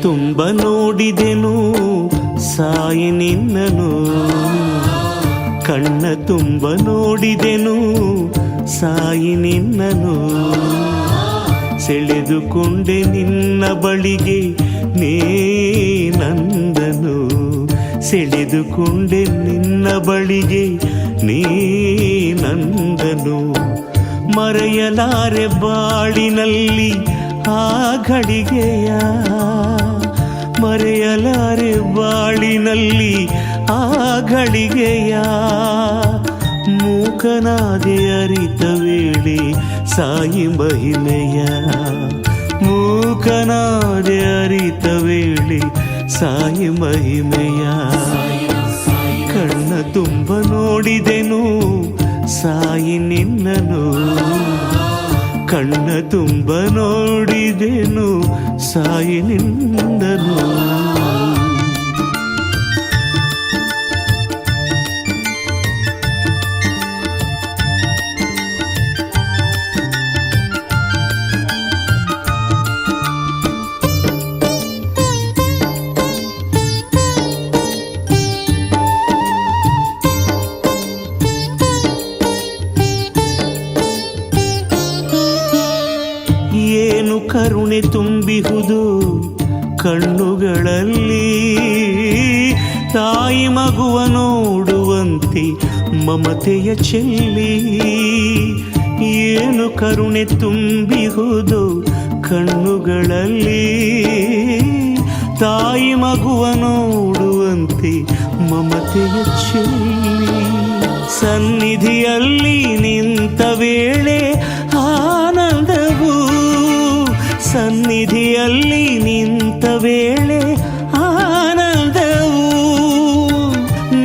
ತುಂಬ ನೋಡಿದೆನು ಸಾಯಿ ನಿನ್ನನು, ಕಣ್ಣ ತುಂಬ ನೋಡಿದೆನು ಸಾಯಿ ನಿನ್ನನು. ಸೆಳೆದುಕೊಂಡೆ ನಿನ್ನ ಬಳಿಗೆ ನೇ ನಂದನು, ಸೆಳೆದುಕೊಂಡೆ ನಿನ್ನ ಬಳಿಗೆ ನೀ ನಂದನು. ಮರೆಯಲಾರೆ ಬಾಳಿನಲ್ಲಿ ಆ ಘಳಿಗೆಯ, ಮರೆಯಲಾರೆ ಬಾಳಿನಲ್ಲಿ ಆ ಘಳಿಗೆಯ. ಮೂಕನಾದೆ ಅರಿತ ವೇಳೆ ಸಾಯಿ ಮಹಿಮೆಯ, ಮೂಕನಾದೆ ಅರಿತ ವೇಳೆ ಸಾಯಿ ಮಹಿಮೆಯ. ಕಣ್ಣ ತುಂಬ ನೋಡಿದೆನು ಸಾಯಿ ನಿನ್ನನು, ಕಣ್ಣ ತುಂಬ ನೋಡಿದೆನು ಸಾಯಿ ನಿನ್ನನು. ಏನು ಕರುಣೆ ತುಂಬಿಹುದು ಕಣ್ಣುಗಳಲ್ಲಿ, ತಾಯಿ ಮಗುವ ನೋಡುವಂತೆ ಮಮತೆಯ ಚೆಲ್ಲಿ. ಏನು ಕರುಣೆ ತುಂಬಿಹುದು ಕಣ್ಣುಗಳಲ್ಲಿ, ತಾಯಿ ಮಗುವ ನೋಡುವಂತೆ ಮಮತೆಯ ಚೆಲ್ಲಿ. ಸನ್ನಿಧಿಯಲ್ಲಿ ನಿಂತ ವೇಳೆ ಆನಂದವು, ಸನ್ನಿಧಿಯಲ್ಲಿ ನಿಂತ ವೇಳೆ ಆನಂದವು.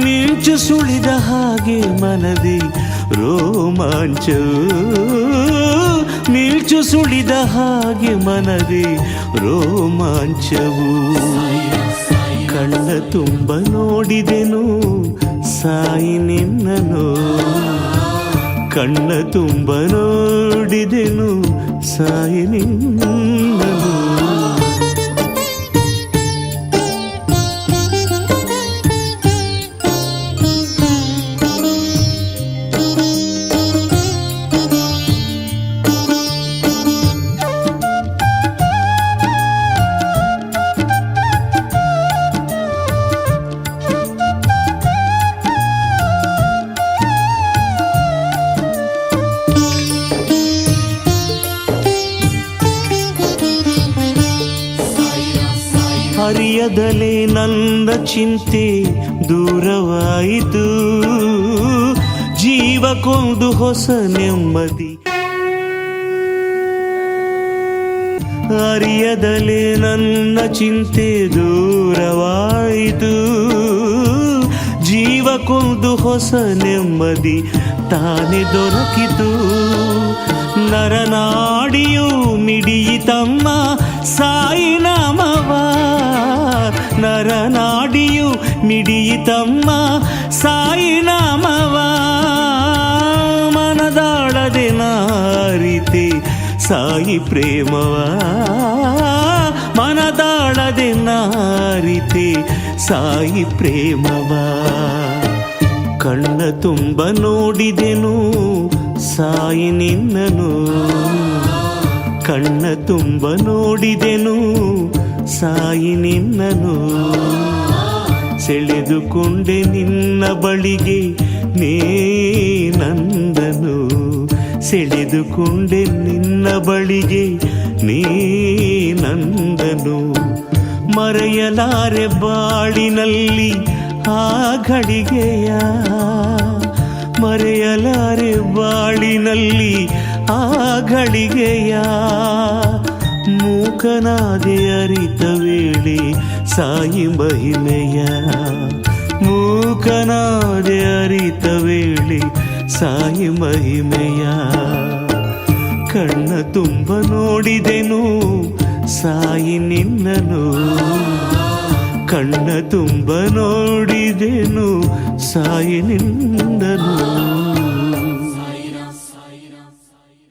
ಮಿಂಚು ಸುಳಿದ ಹಾಗೆ ಮನದಿ ರೋಮಾಂಚವು, ಮಿಂಚು ಸುಳಿದ ಹಾಗೆ ಮನದಿ ರೋಮಾಂಚವು. ಕಣ್ಣ ತುಂಬ ನೋಡಿದೆನು ಸಾಯಿ ನಿನ್ನನು, ಕಣ್ಣ ತುಂಬ ನೋಡಿದೆನು ಸಾಯಿ ನಿನ್ನನು. ಅರಿಯದಲೇ ನನ್ನ ಚಿಂತೆ ದೂರವಾಯಿತು, ಜೀವಕ್ಕೊಂದು ಹೊಸ ನೆಮ್ಮದಿ. ಅರಿಯದಲೇ ನನ್ನ ಚಿಂತೆ ದೂರವಾಯಿತು, ಜೀವಕ್ಕೊಂದು ಹೊಸ ನೆಮ್ಮದಿ ತಾನೇ ದೊರಕಿತು. ನರನಾಡಿಯು ಮಿಡಿಯಿತಮ್ಮ ಸಾಯಿ ನಾಮವ, ನರನಾಡಿಯು ಮಿಡಿಯಿತಮ್ಮ ಸಾಯಿ ನಾಮವ. ಮನದಾಳದೆ ನಾರಿತೆ ಸಾಯಿ ಪ್ರೇಮವ, ಮನದಾಳದೆ ನಾರಿತೆ ಸಾಯಿ ಪ್ರೇಮವ. ಕಣ್ಣ ತುಂಬ ನೋಡಿದೆನು ಸಾಯಿ ನಿನ್ನನು, ಕಣ್ಣ ತುಂಬ ನೋಡಿದೆನು ಸಾಯಿ ನಿನ್ನನು. ಸೆಳೆದುಕೊಂಡೆ ನಿನ್ನ ಬಳಿಗೆ ನೇ ನಂದನು, ಸೆಳೆದುಕೊಂಡೆ ನಿನ್ನ ಬಳಿಗೆ ನೀ ನಂದನು. ಮರೆಯಲಾರೆ ಬಾಳಿನಲ್ಲಿ ಆ ಘಳಿಗೆಯ, ಮರೆಯಲಾರೆ ಬಾಳಿನಲ್ಲಿ ಆ ಘಳಿಗೆಯ. ಮೂಕನಾದೆ ಅರಿತ ವೇಳೆ ಸಾಯಿ ಮಹಿಮೆಯ, ಮೂಕನಾದೆ ಅರಿತ ವೇಳೆ ಸಾಯಿ ಮಹಿಮೆಯ. ಕಣ್ಣ ತುಂಬ ನೋಡಿದೆನು ಸಾಯಿ ನಿನ್ನನು, ಕಣ್ಣ ತುಂಬ ನೋಡಿದೆನು ಸಾಯಿ ನಿನ್ನನು.